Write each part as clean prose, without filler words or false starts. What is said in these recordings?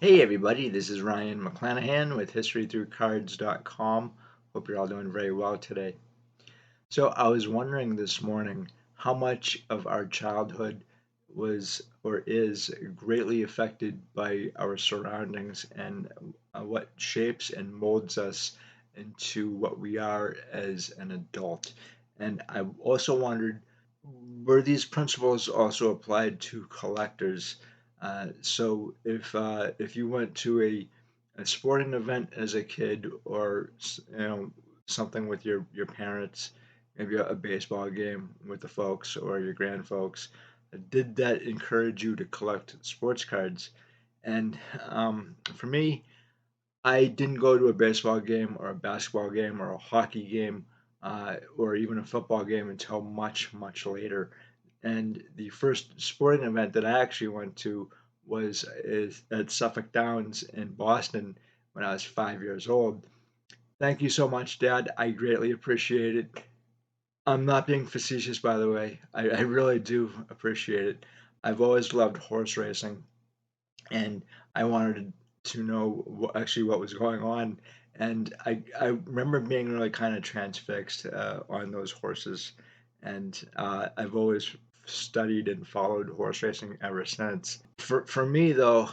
Hey everybody, this is Ryan McClanahan with historythroughcards.com. Hope you're all doing very well today. So I was wondering this morning how much of our childhood was or is greatly affected by our surroundings and what shapes and molds us into what we are as an adult. And I also wondered, were these principles also applied to collectors? So if you went to a sporting event as a kid, or something with your parents, maybe a baseball game with the folks or your grandfolks, did that encourage you to collect sports cards? And for me, I didn't go to a baseball game or a basketball game or a hockey game or even a football game until much, much later. And the first sporting event that I actually went to is at Suffolk Downs in Boston when I was 5 years old. Thank you so much, Dad. I greatly appreciate it. I'm not being facetious, by the way. I really do appreciate it. I've always loved horse racing, and I wanted to know actually what was going on. And I remember being really kind of transfixed on those horses. And I've always studied and followed horse racing ever since. For me, though,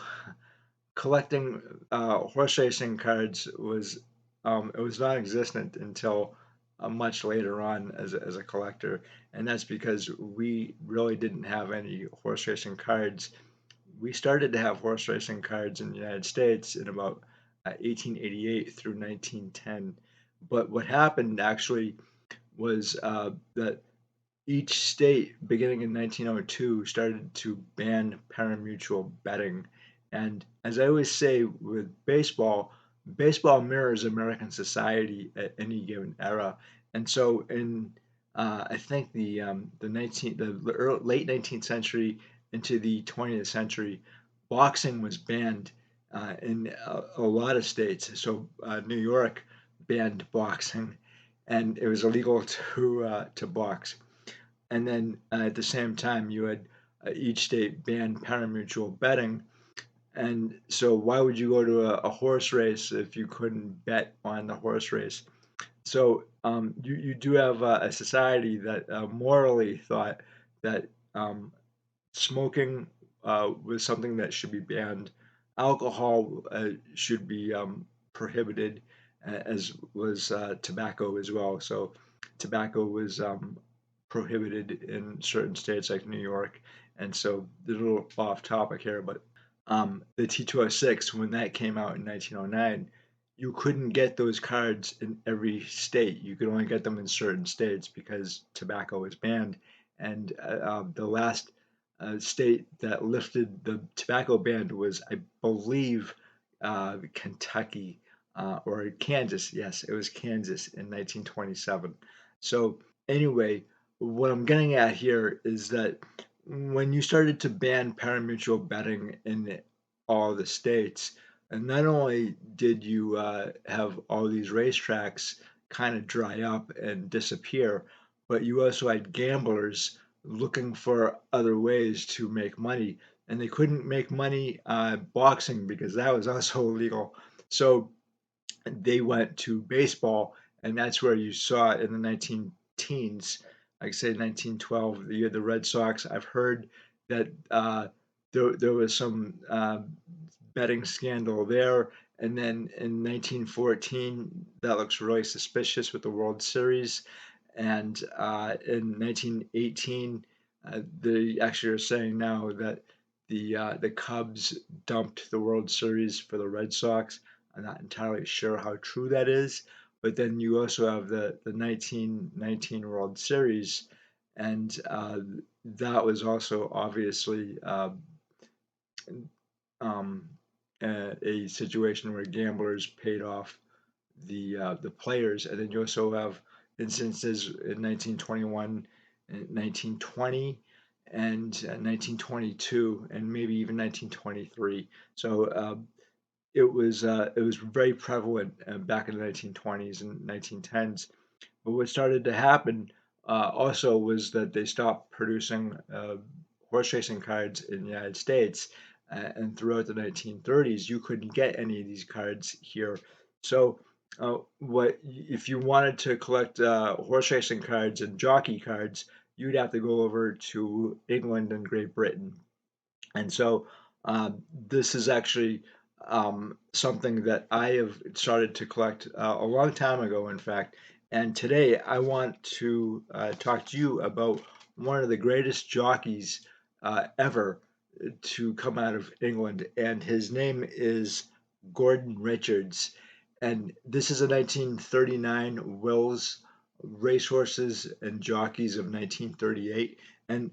collecting horse racing cards was it was non-existent until much later on as a collector, and that's because we really didn't have any horse racing cards. We started to have horse racing cards in the United States in about 1888 through 1910. But what happened actually was that each state, beginning in 1902, started to ban pari-mutuel betting. And as I always say with baseball, baseball mirrors American society at any given era. And so in I think the late 19th century into the 20th century, boxing was banned in a lot of states. So New York banned boxing, and it was illegal to box. And then at the same time, you had each state ban pari-mutuel betting. And so, why would you go to a horse race if you couldn't bet on the horse race? So, you do have a society that morally thought that smoking was something that should be banned. Alcohol should be prohibited, as was tobacco as well. So, tobacco was prohibited in certain states like New York. And so, a little off topic here, but the T206, when that came out in 1909, you couldn't get those cards in every state. You could only get them in certain states because tobacco was banned. And the last state that lifted the tobacco ban was, I believe, Kentucky or Kansas. Yes, it was Kansas in 1927. So, anyway, what I'm getting at here is that when you started to ban pari-mutuel betting in all the states, and not only did you have all these racetracks kind of dry up and disappear, but you also had gamblers looking for other ways to make money, and they couldn't make money boxing because that was also illegal. So they went to baseball, and that's where you saw it in the 19 teens, like say 1912, the year the Red Sox. I've heard that there was some betting scandal there. And then in 1914, that looks really suspicious with the World Series. And in 1918, they actually are saying now that the Cubs dumped the World Series for the Red Sox. I'm not entirely sure how true that is. But then you also have the 1919 World Series, and that was also obviously um, a situation where gamblers paid off the players, and then you also have instances in 1921, 1920, and 1922, and maybe even 1923. So it was very prevalent back in the 1920s and 1910s. But what started to happen also was that they stopped producing horse racing cards in the United States, and throughout the 1930s, you couldn't get any of these cards here. So, what if you wanted to collect horse racing cards and jockey cards, you'd have to go over to England and Great Britain. And so this is actually something that I have started to collect a long time ago, in fact. And today I want to talk to you about one of the greatest jockeys ever to come out of England. And his name is Gordon Richards. And this is a 1939 Wills Racehorses and Jockeys of 1938. And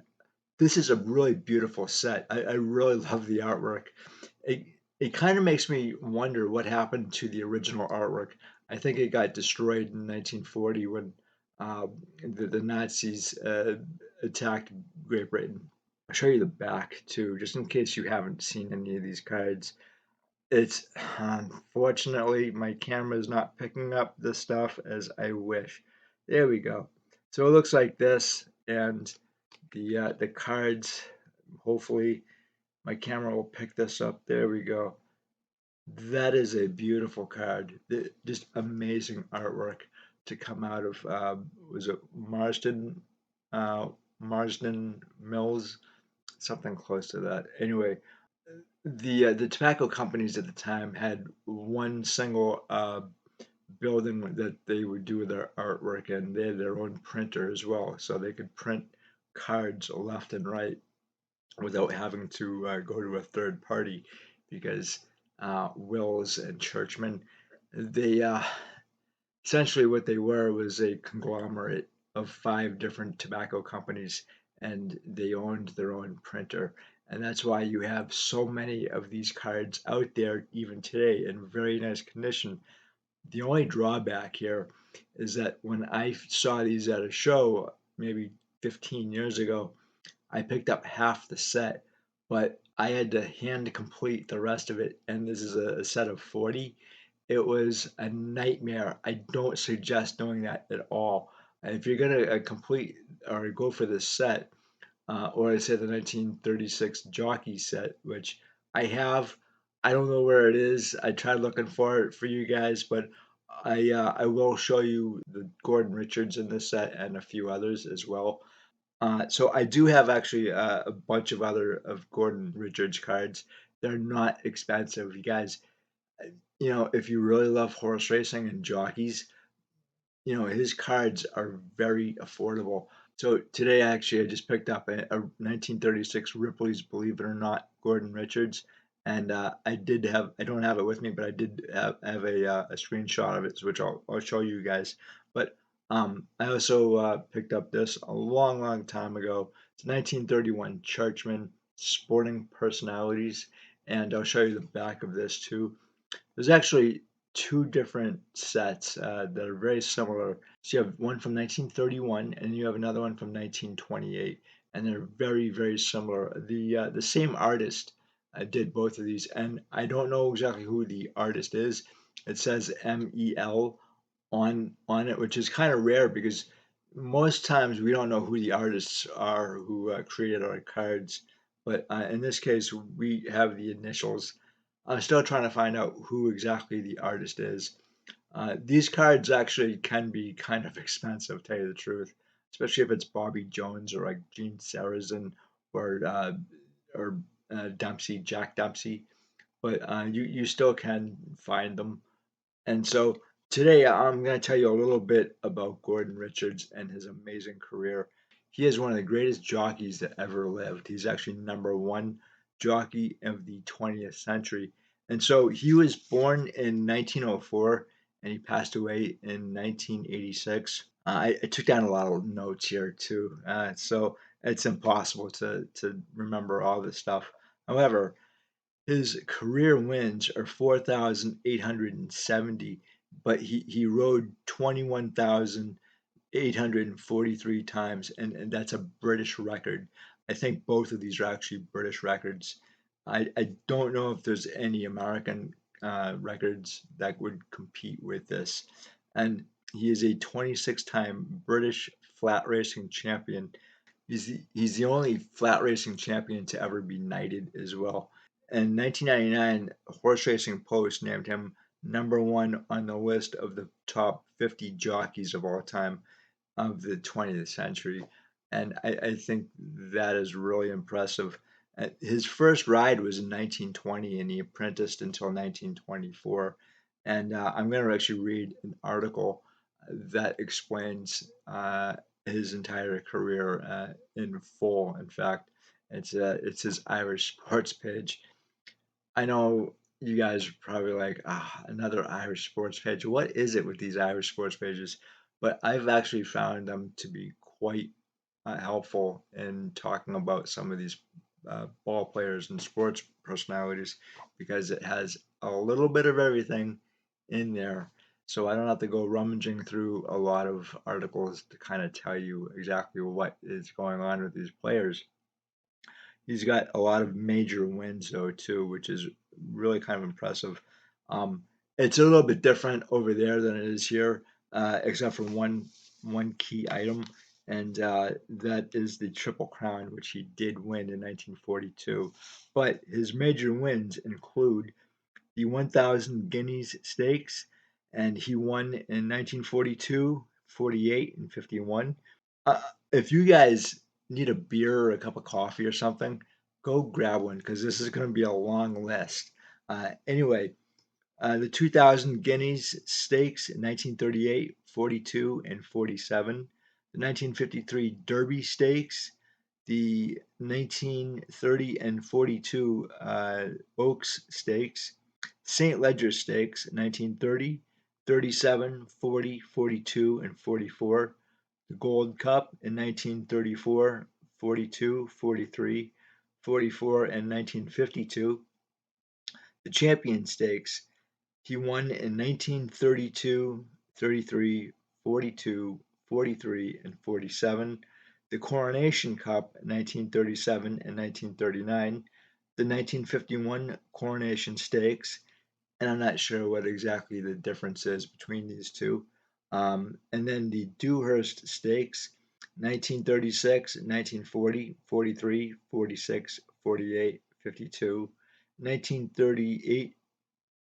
this is a really beautiful set. I really love the artwork. It it kind of makes me wonder what happened to the original artwork. I think it got destroyed in 1940 when uh, the Nazis attacked Great Britain. I'll show you the back too, just in case you haven't seen any of these cards. It's unfortunately my camera is not picking up this stuff as I wish. There we go. So it looks like this, and the cards. Hopefully, my camera will pick this up. There we go. That is a beautiful card. Just amazing artwork to come out of was it uh, Marsden Mills, something close to that. Anyway, the tobacco companies at the time had one single building that they would do their artwork in. They had their own printer as well, so they could print cards left and right without having to go to a third party because Wills and Churchman, they essentially what they were was a conglomerate of five different tobacco companies, and they owned their own printer. And that's why you have so many of these cards out there even today in very nice condition. The only drawback here is that when I saw these at a show maybe 15 years ago, I picked up half the set, but I had to hand complete the rest of it, and this is a set of 40. It was a nightmare. I don't suggest doing that at all. And if you're gonna complete or go for this set, or I say the 1936 Jockey set, which I have, I don't know where it is. I tried looking for it for you guys, but I will show you the Gordon Richards in this set and a few others as well. So I do have actually a bunch of other of Gordon Richards cards. They're not expensive, you guys. If you really love horse racing and jockeys, his cards are very affordable. So today, actually, I just picked up a 1936 Ripley's Believe It or Not Gordon Richards, and I don't have it with me, but I did have a screenshot of it, which I'll show you guys. But I also picked up this a long, long time ago. It's 1931 Churchman Sporting Personalities, and I'll show you the back of this too. There's actually two different sets that are very similar. So you have one from 1931 and you have another one from 1928, and they're very, very similar. The same artist did both of these, and I don't know exactly who the artist is. It says MEL on it, which is kind of rare because most times we don't know who the artists are who created our cards. But in this case, we have the initials. I'm still trying to find out who exactly the artist is. These cards actually can be kind of expensive, to tell you the truth, especially if it's Bobby Jones or like Gene Sarazen or Dempsey, Jack Dempsey. But you still can find them. And so today I'm going to tell you a little bit about Gordon Richards and his amazing career. He is one of the greatest jockeys that ever lived. He's actually number one jockey of the 20th century. And so he was born in 1904 and he passed away in 1986. I took down a lot of notes here too, so it's impossible to remember all this stuff. However, his career wins are 4,870, but he rode 21,843 times, and that's a British record. I think both of these are actually British records. I don't know if there's any American records that would compete with this. And he is a 26-time British flat racing champion. He's the only flat racing champion to ever be knighted as well. In 1999, Horse Racing Post named him #1 on the list of the top 50 jockeys of all time of the 20th century. And I think that is really impressive. His first ride was in 1920, and he apprenticed until 1924. And I'm going to actually read an article that explains his entire career in full. In fact, it's his Irish sports page. I know you guys are probably like, another Irish sports page. What is it with these Irish sports pages? But I've actually found them to be quite helpful in talking about some of these ball players and sports personalities because it has a little bit of everything in there. So I don't have to go rummaging through a lot of articles to kind of tell you exactly what is going on with these players. He's got a lot of major wins though too, which is really kind of impressive. Um, it's a little bit different over there than it is here, except for one key item, and that is the Triple Crown, which he did win in 1942. But his major wins include the 1,000 Guineas Stakes, and he won in 1942, 48, and 51. If you guys need a beer or a cup of coffee or something, go grab one because this is going to be a long list. Anyway, the 2000 Guineas Stakes in 1938, 42, and 47. The 1953 Derby Stakes. The 1930 and 42 Oaks Stakes. St. Ledger Stakes, 1930, 37, 40, 42, and 44. The Gold Cup in 1934, 42, 43, 44, and 1952. The Champion Stakes, he won in 1932, 33, 42, 43, and 47. The Coronation Cup in 1937 and 1939. The 1951 Coronation Stakes, and I'm not sure what exactly the difference is between these two. And then the Dewhurst Stakes, 1936, 1940, 43, 46, 48, 52, 1938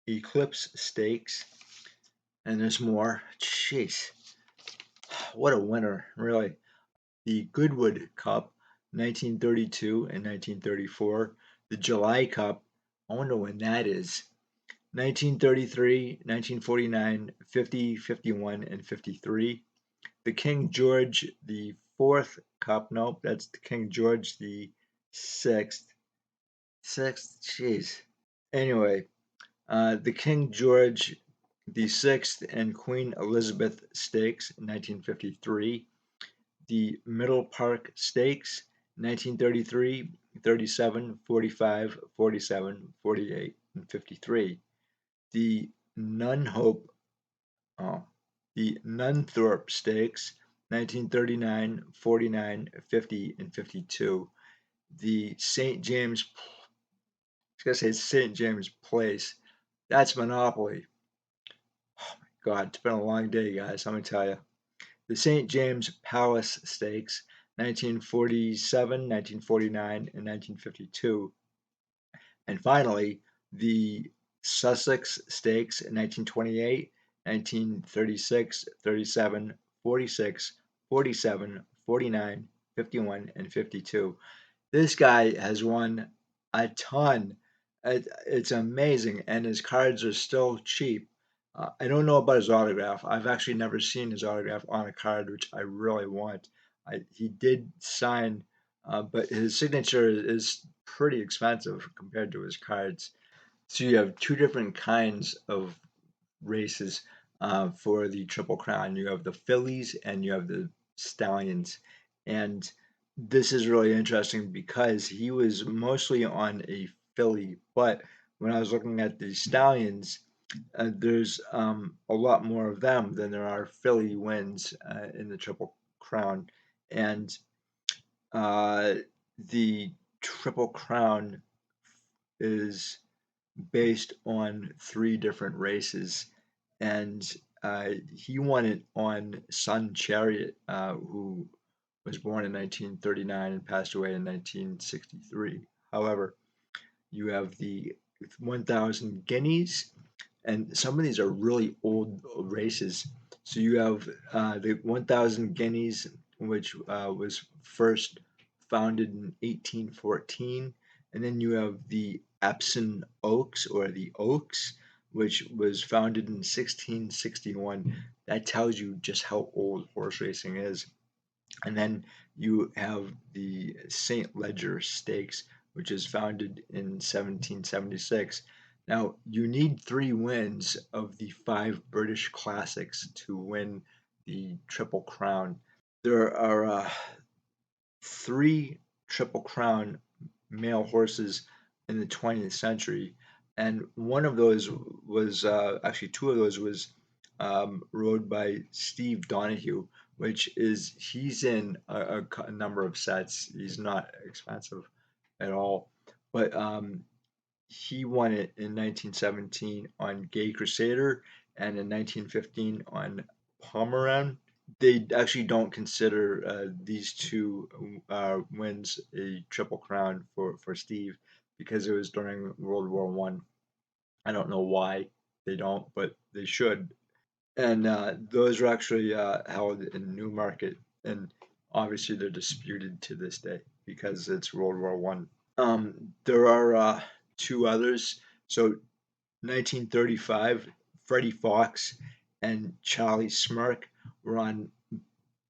Eclipse Stakes, and there's more. Jeez, what a winner, really. The Goodwood Cup, 1932 and 1934. The July Cup, I wonder when that is. 1933, 1949, 50, 51, and 53. The King George the Fourth Cup, nope, that's the King George the Sixth. Sixth, jeez. Anyway, the King George the Sixth and Queen Elizabeth Stakes, 1953. The Middle Park Stakes, 1933, 37, 45, 47, 48, and 53. The Nunhope, oh, the Nunthorpe Stakes, 1939, 49, 50, and 52. The St. James, I was going to say St. James Place, that's Monopoly. Oh my God, it's been a long day, guys, let me tell you. The St. James Palace Stakes, 1947, 1949, and 1952. And finally, the Sussex Stakes in 1928, 1936, 37, 46, 47, 49, 51, and 52. This guy has won a ton. It's amazing, and his cards are still cheap. I don't know about his autograph. I've actually never seen his autograph on a card, which I really want. He did sign, but his signature is pretty expensive compared to his cards. So you have two different kinds of races for the Triple Crown. You have the fillies and you have the stallions. And this is really interesting because he was mostly on a filly, but when I was looking at the stallions, there's a lot more of them than there are filly wins in the Triple Crown. And uh, the Triple Crown is based on three different races, and he won it on Sun Chariot, who was born in 1939 and passed away in 1963. However, You have the 1000 guineas, and some of these are really old races. So you have the 1000 guineas, which was first founded in 1814, and then you have the Epsom Oaks or the Oaks, which was founded in 1661. That tells you just how old horse racing is. And then you have the St. Leger Stakes, which is founded in 1776. Now, you need 3 wins of the 5 British Classics to win the Triple Crown. There are 3 Triple Crown male horses in the 20th century, and one of those was actually 2 of those was rode by Steve Donahue, which is he's in a number of sets. He's not expensive at all, but he won it in 1917 on Gay Crusader and in 1915 on Pomeran. They actually don't consider these two wins a triple crown for Steve because it was during World War One. I don't know why they don't, but they should. And those are actually held in Newmarket, and obviously they're disputed to this day because it's World War One. There are 2 others. So 1935, Freddie Fox and Charlie Smirk were on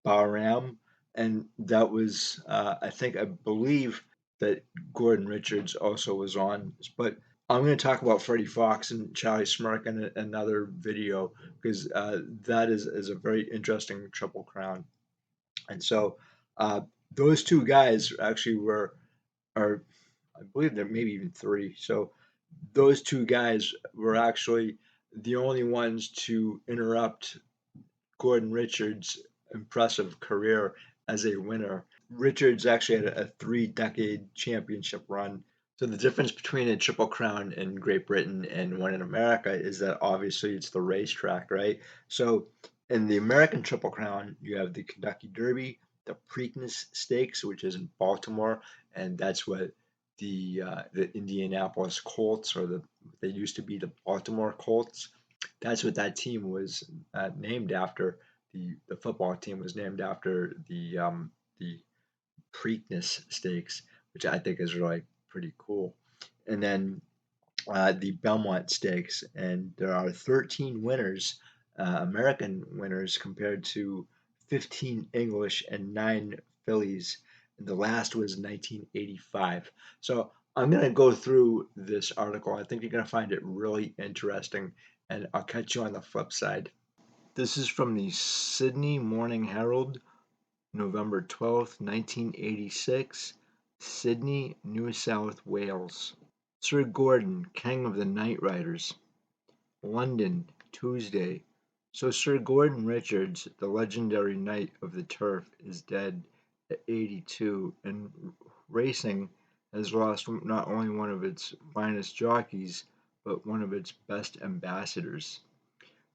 Bahram, and that was I believe that Gordon Richards also was on. But I'm going to talk about Freddie Fox and Charlie Smirk in another video because that is a very interesting triple crown. And so uh, those 2 guys actually are I believe there maybe even 3. So those 2 guys were actually the only ones to interrupt Gordon Richards' impressive career as a winner. Richards actually had a 3-decade championship run. So the difference between a Triple Crown in Great Britain and one in America is that obviously it's the racetrack, right? So in the American Triple Crown, you have the Kentucky Derby, the Preakness Stakes, which is in Baltimore, and that's what the Indianapolis Colts, or they used to be the Baltimore Colts. That's what that team was named after. The football team was named after the Preakness Stakes, which I think is really pretty cool. And then the Belmont Stakes, and there are 13 winners, American winners, compared to 15 English and 9 fillies. And the last was 1985. So I'm going to go through this article. I think you're going to find it really interesting, and I'll catch you on the flip side. This is from the Sydney Morning Herald, November 12th, 1986, Sydney, New South Wales. Sir Gordon, King of the Night Riders. London, Tuesday. So Sir Gordon Richards, the legendary Knight of the Turf, is dead at 82, and racing has lost not only one of its finest jockeys, but one of its best ambassadors.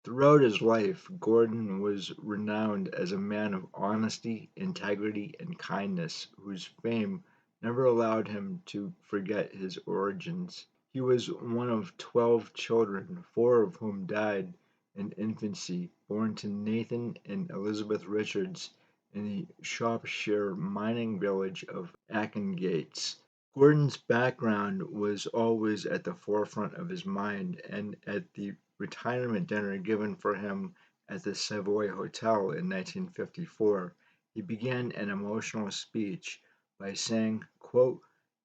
Throughout his life, Gordon was renowned as a man of honesty, integrity, and kindness, whose fame never allowed him to forget his origins. He was one of 12 children, 4 of whom died in infancy, born to Nathan and Elizabeth Richards in the Shropshire mining village of Akengates. Gordon's background was always at the forefront of his mind, and at the retirement dinner given for him at the Savoy Hotel in 1954, he began an emotional speech by saying, quote,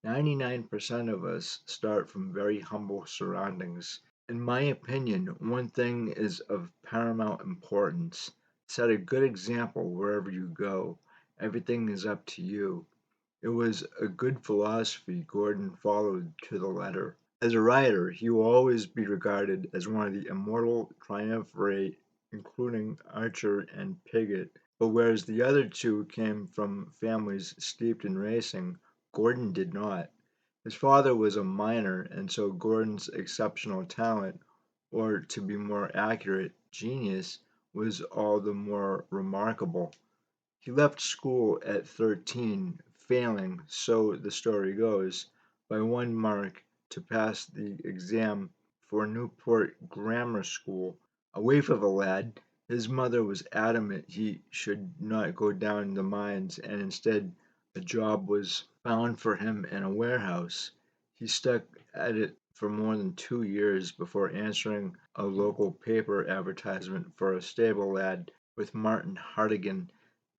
99% of us start from very humble surroundings. In my opinion, one thing is of paramount importance. Set a good example wherever you go. Everything is up to you. It was a good philosophy Gordon followed to the letter. As a rider, he will always be regarded as one of the immortal triumvirate, including Archer and Piggott. But whereas the other 2 came from families steeped in racing, Gordon did not. His father was a miner, and so Gordon's exceptional talent, or to be more accurate, genius, was all the more remarkable. He left school at 13, failing, so the story goes, by one mark to pass the exam for Newport Grammar School. A waif of a lad, his mother was adamant he should not go down the mines, and instead a job was found for him in a warehouse. He stuck at it for more than 2 years before answering a local paper advertisement for a stable lad with Martin Hartigan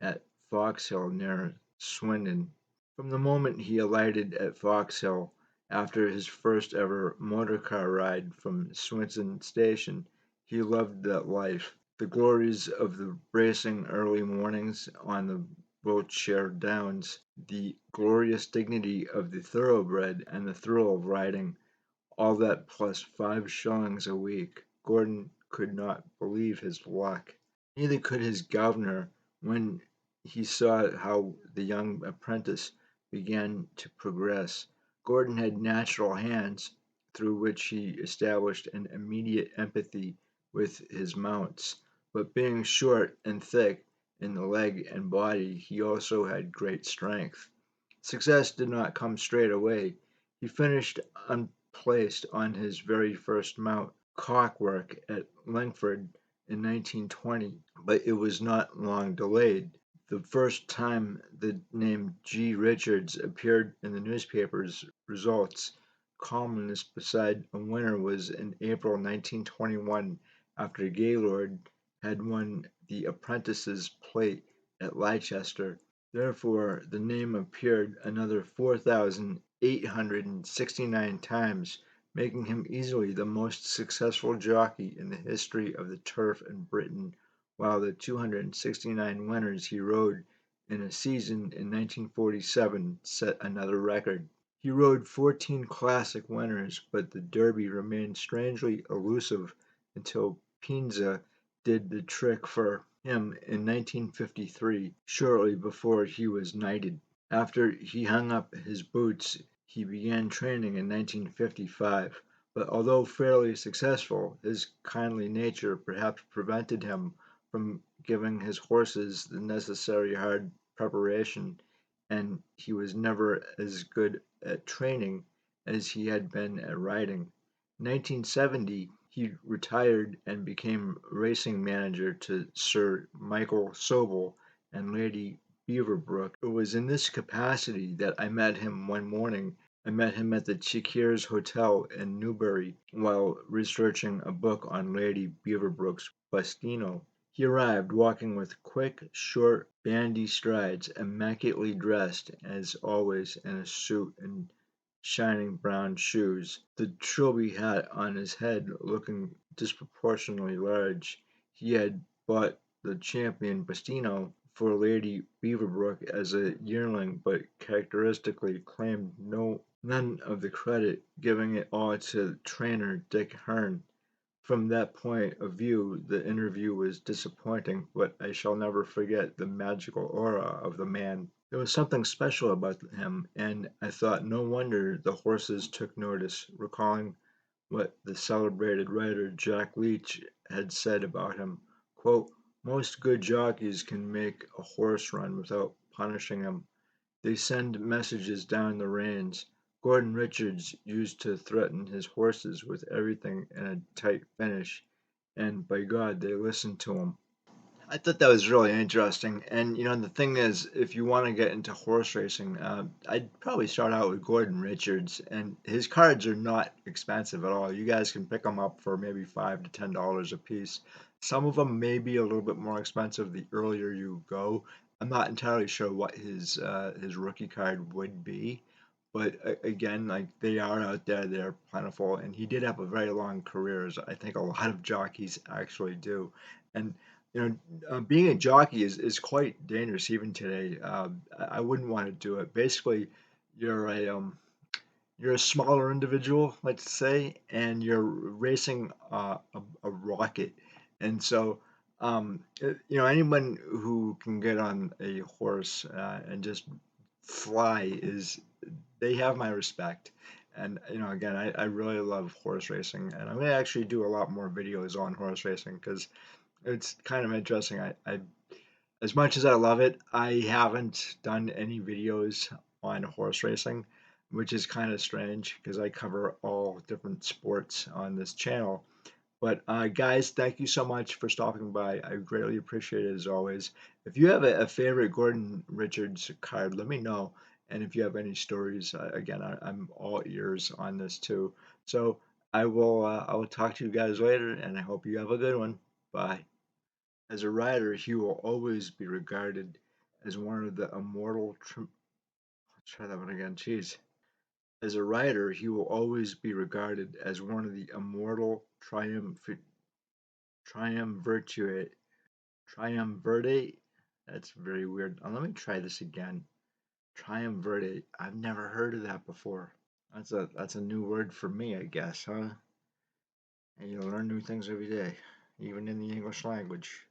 at Foxhill near Swindon. From the moment he alighted at Foxhill, after his first ever motor car ride from Swindon station, he loved that life. The glories of the bracing early mornings on the Wiltshire Downs, the glorious dignity of the thoroughbred, and the thrill of riding, all that plus 5 shillings a week. Gordon could not believe his luck. Neither could his governor when he saw how the young apprentice began to progress. Gordon had natural hands, through which he established an immediate empathy with his mounts, but being short and thick in the leg and body, he also had great strength. Success did not come straight away. He finished unplaced on his very first mount, Cockwork, at Langford in 1920, but it was not long delayed. The first time the name G. Richards appeared in the newspaper's results columnist beside a winner was in April 1921, after Gaylord had won the apprentice's plate at Leicester. Therefore, the name appeared another 4,869 times, making him easily the most successful jockey in the history of the turf in Britain, while the 269 winners he rode in a season in 1947 set another record. He rode 14 classic winners, but the Derby remained strangely elusive until Pinza did the trick for him in 1953, shortly before he was knighted. After he hung up his boots, he began training in 1955, but although fairly successful, his kindly nature perhaps prevented him from giving his horses the necessary hard preparation, and he was never as good at training as he had been at riding. In 1970, he retired and became racing manager to Sir Michael Sobel and Lady Beaverbrook. It was in this capacity that I met him one morning. I met him at the Chequers Hotel in Newbury while researching a book on Lady Beaverbrook's Bustino. He arrived walking with quick, short, bandy strides, immaculately dressed, as always, in a suit and shining brown shoes, the trilby hat on his head looking disproportionately large. He had bought the champion Bustino for Lady Beaverbrook as a yearling, but characteristically claimed none of the credit, giving it all to trainer Dick Hearn. From that point of view, the interview was disappointing, but I shall never forget the magical aura of the man. There was something special about him, and I thought no wonder the horses took notice, recalling what the celebrated writer Jack Leach had said about him. Quote, "Most good jockeys can make a horse run without punishing him. They send messages down the reins. Gordon Richards used to threaten his horses with everything in a tight finish, and by God, they listened to him." I thought that was really interesting. And the thing is, if you want to get into horse racing, I'd probably start out with Gordon Richards, and his cards are not expensive at all. You guys can pick them up for maybe $5 to $10 a piece. Some of them may be a little bit more expensive the earlier you go. I'm not entirely sure what his rookie card would be, but again, like they are out there, they're plentiful, and he did have a very long career, as I think a lot of jockeys actually do. And being a jockey is quite dangerous even today. I wouldn't want to do it. Basically, you're a you're a smaller individual, let's say, and you're racing a rocket, and so anyone who can get on a horse and just fly is they have my respect. And again, I really love horse racing, and I'm gonna actually do a lot more videos on horse racing because it's kind of interesting. I as much as I love it, I haven't done any videos on horse racing. which is kind of strange because I cover all different sports on this channel. But guys, thank you so much for stopping by. I greatly appreciate it as always. If you have a favorite Gordon Richards card, let me know. And if you have any stories, again, I'm all ears on this too. So I will talk to you guys later, and I hope you have a good one. Bye. As a writer, he will always be regarded as one of the immortal. Let's try that one again. Jeez. As a writer, he will always be regarded as one of the immortal triumvirate. Triumvirate? That's very weird. Let me try this again. Triumvirate. I've never heard of that before. That's a new word for me, I guess, huh? And you learn new things every day, even in the English language.